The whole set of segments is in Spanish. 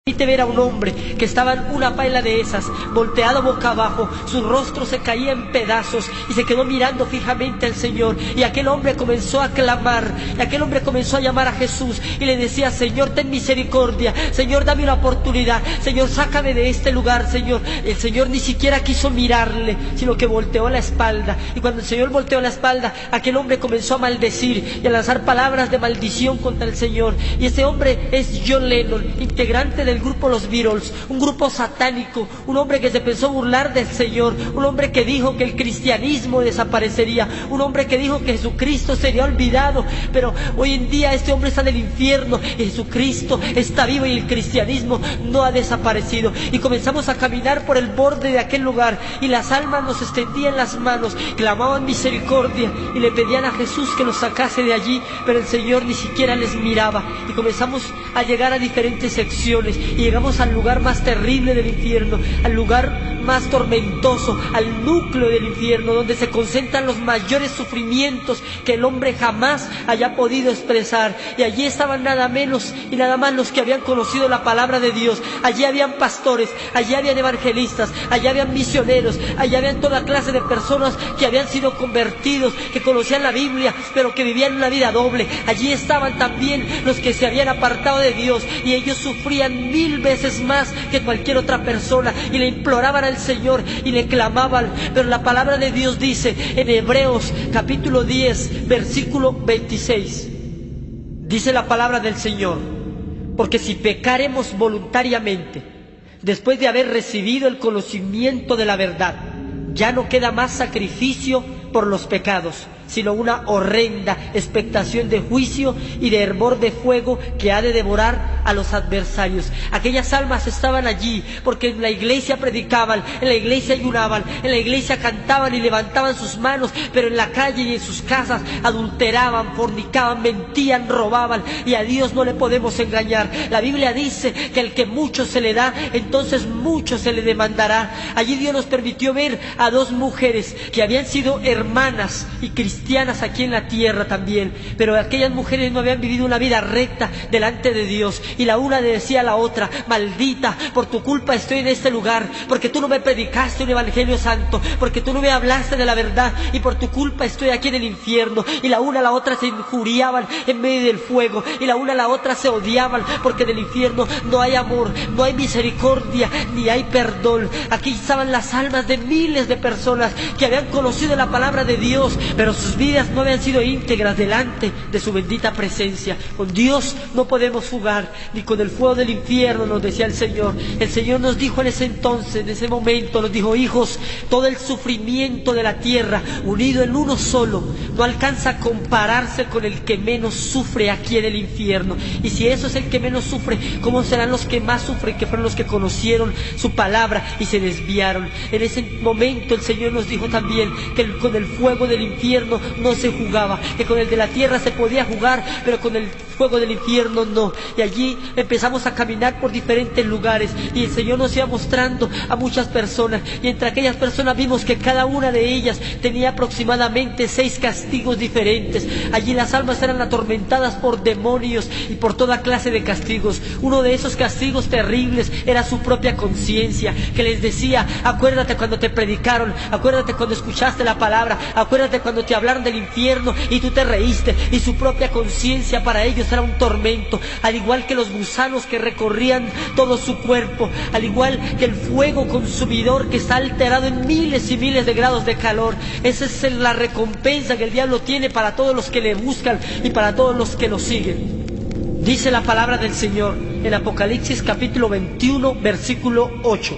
Permite ver a un hombre que estaba en una paila de esas, volteado boca abajo, su rostro se caía en pedazos y se quedó mirando fijamente al Señor. Y aquel hombre comenzó a clamar, y aquel hombre comenzó a llamar a Jesús y le decía: Señor, ten misericordia, Señor, dame una oportunidad, Señor, sácame de este lugar, Señor. El Señor ni siquiera quiso mirarle, sino que volteó la espalda. Y cuando el Señor volteó la espalda, aquel hombre comenzó a maldecir y a lanzar palabras de maldición contra el Señor. Y ese hombre es John Lennon, integrante del grupo Los Beatles, un grupo satánico, un hombre que se pensó burlar del Señor, un hombre que dijo que el cristianismo desaparecería, un hombre que dijo que Jesucristo sería olvidado. Pero hoy en día este hombre está en el infierno y Jesucristo está vivo y el cristianismo no ha desaparecido. Y comenzamos a caminar por el borde de aquel lugar y las almas nos extendían las manos, clamaban misericordia y le pedían a Jesús que los sacase de allí, pero el Señor ni siquiera les miraba. Y comenzamos a llegar a diferentes secciones y llegamos al lugar más terrible del infierno, al lugar más tormentoso, al núcleo del infierno, donde se concentran los mayores sufrimientos que el hombre jamás haya podido expresar. Y allí estaban nada menos y nada más los que habían conocido la palabra de Dios. Allí habían pastores, allí habían evangelistas, allí habían misioneros, allí habían toda clase de personas que habían sido convertidos, que conocían la Biblia, pero que vivían una vida doble. Allí estaban también los que se habían apartado de Dios y ellos sufrían 1000 veces más que cualquier otra persona y le imploraban al Señor y le clamaban. Pero la palabra de Dios dice en Hebreos capítulo 10 versículo 26, dice la palabra del Señor: porque si pecaremos voluntariamente después de haber recibido el conocimiento de la verdad, ya no queda más sacrificio por los pecados, sino una horrenda expectación de juicio y de hervor de fuego que ha de devorar a los adversarios. Aquellas almas estaban allí porque en la iglesia predicaban, en la iglesia ayunaban, en la iglesia cantaban y levantaban sus manos, pero en la calle y en sus casas adulteraban, fornicaban, mentían, robaban, y a Dios no le podemos engañar. La Biblia dice que el que mucho se le da, entonces mucho se le demandará. Allí Dios nos permitió ver a dos mujeres que habían sido hermanas y cristianas aquí en la tierra también, pero aquellas mujeres no habían vivido una vida recta delante de Dios, y la una le decía a la otra: maldita, por tu culpa estoy en este lugar, porque tú no me predicaste un evangelio santo, porque tú no me hablaste de la verdad, y por tu culpa estoy aquí en el infierno. Y la una a la otra se injuriaban en medio del fuego, y la una a la otra se odiaban, porque en el infierno no hay amor, no hay misericordia, ni hay perdón. Aquí estaban las almas de miles de personas que habían conocido la palabra de Dios, pero sus vidas no habían sido íntegras delante de su bendita presencia. Con Dios no podemos jugar, ni con el fuego del infierno, nos decía el Señor. El Señor nos dijo en ese entonces, en ese momento, nos dijo: hijos, todo el sufrimiento de la tierra unido en uno solo no alcanza a compararse con el que menos sufre aquí en el infierno. Y si eso es el que menos sufre, ¿cómo serán los que más sufren, que fueron los que conocieron su palabra y se desviaron? En ese momento el Señor nos dijo también que con el fuego del infierno no se jugaba, que con el de la tierra se podía jugar, pero con el fuego del infierno no. Y allí empezamos a caminar por diferentes lugares y el Señor nos iba mostrando a muchas personas, y entre aquellas personas vimos que cada una de ellas tenía aproximadamente 6 castigos diferentes. Allí las almas eran atormentadas por demonios y por toda clase de castigos. Uno de esos castigos terribles era su propia conciencia, que les decía: acuérdate cuando te predicaron, acuérdate cuando escuchaste la palabra, acuérdate cuando te hablaron del infierno y tú te reíste. Y su propia conciencia para ellos era un tormento, al igual que los gusanos que recorrían todo su cuerpo, al igual que el fuego consumidor que está alterado en miles y miles de grados de calor. Esa es la recompensa que el diablo tiene para todos los que le buscan y para todos los que lo siguen. Dice la palabra del Señor en Apocalipsis capítulo 21 versículo 8: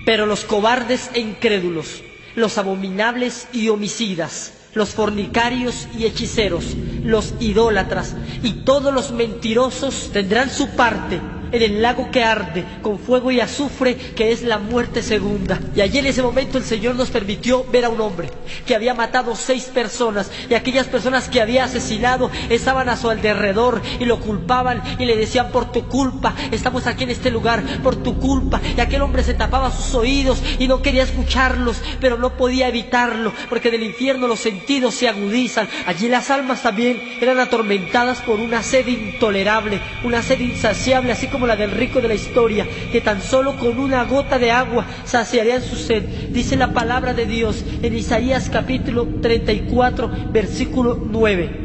pero los cobardes e incrédulos, los abominables y homicidas, los fornicarios y hechiceros, los idólatras y todos los mentirosos tendrán su parte en el lago que arde con fuego y azufre, que es la muerte segunda. Y allí en ese momento el Señor nos permitió ver a un hombre que había matado 6 personas, y aquellas personas que había asesinado estaban a su alrededor y lo culpaban y le decían: por tu culpa estamos aquí en este lugar, por tu culpa. Y aquel hombre se tapaba sus oídos y no quería escucharlos, pero no podía evitarlo, porque del infierno los sentidos se agudizan. Allí las almas también eran atormentadas por una sed intolerable, una sed insaciable, así como como la del rico de la historia, que tan solo con una gota de agua saciarían su sed. Dice la palabra de Dios en Isaías capítulo 34, versículo 9.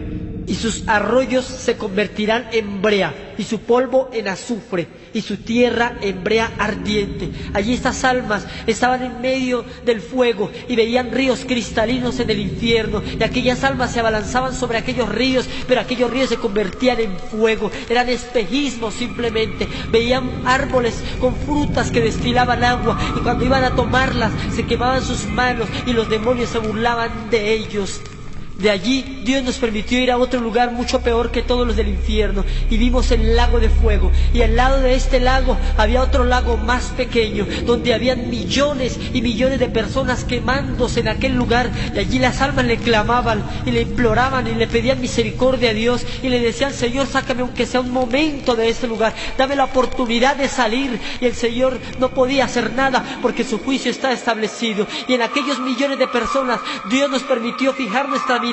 Y sus arroyos se convertirán en brea, y su polvo en azufre, y su tierra en brea ardiente. Allí estas almas estaban en medio del fuego y veían ríos cristalinos en el infierno, y aquellas almas se abalanzaban sobre aquellos ríos, pero aquellos ríos se convertían en fuego, eran espejismos simplemente. Veían árboles con frutas que destilaban agua, y cuando iban a tomarlas se quemaban sus manos y los demonios se burlaban de ellos. De allí Dios nos permitió ir a otro lugar mucho peor que todos los del infierno, y vimos el lago de fuego, y al lado de este lago había otro lago más pequeño, donde habían millones y millones de personas quemándose en aquel lugar, y allí las almas le clamaban y le imploraban y le pedían misericordia a Dios, y le decían: Señor, sácame aunque sea un momento de este lugar, dame la oportunidad de salir. Y el Señor no podía hacer nada porque su juicio está establecido. Y en aquellos millones de personas Dios nos permitió fijar nuestra mirada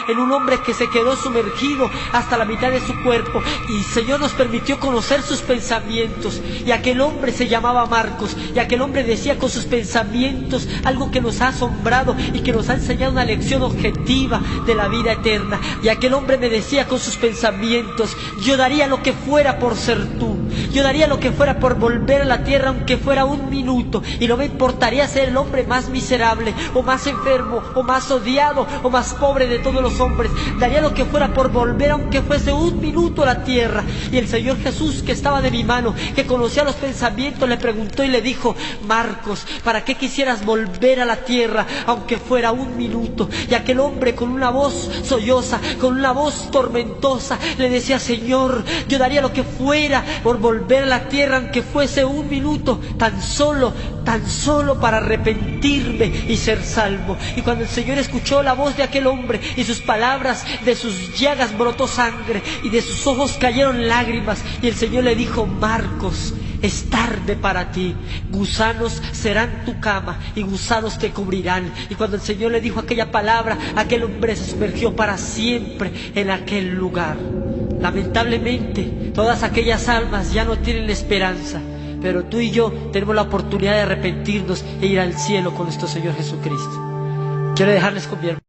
en un hombre que se quedó sumergido hasta la mitad de su cuerpo, y el Señor nos permitió conocer sus pensamientos, y aquel hombre se llamaba Marcos, y aquel hombre decía con sus pensamientos algo que nos ha asombrado y que nos ha enseñado una lección objetiva de la vida eterna. Y aquel hombre me decía con sus pensamientos: yo daría lo que fuera por ser tú, yo daría lo que fuera por volver a la tierra aunque fuera un minuto, y no me importaría ser el hombre más miserable o más enfermo o más odiado o más pobre de todos los hombres, daría lo que fuera por volver aunque fuese un minuto a la tierra. Y el Señor Jesús, que estaba de mi mano, que conocía los pensamientos, le preguntó y le dijo: Marcos, ¿para qué quisieras volver a la tierra aunque fuera un minuto? Y aquel hombre, con una voz solloza, con una voz tormentosa, le decía: Señor, yo daría lo que fuera por volver a la tierra aunque fuese un minuto, tan solo para arrepentirme y ser salvo. Y cuando el Señor escuchó la voz de aquel hombre y sus palabras, de sus llagas brotó sangre y de sus ojos cayeron lágrimas, y el Señor le dijo: Marcos, es tarde para ti, gusanos serán tu cama y gusanos te cubrirán. Y cuando el Señor le dijo aquella palabra, aquel hombre se sumergió para siempre en aquel lugar. Lamentablemente, todas aquellas almas ya no tienen esperanza, pero tú y yo tenemos la oportunidad de arrepentirnos e ir al cielo con nuestro Señor Jesucristo. Quiero dejarles con mi hermano.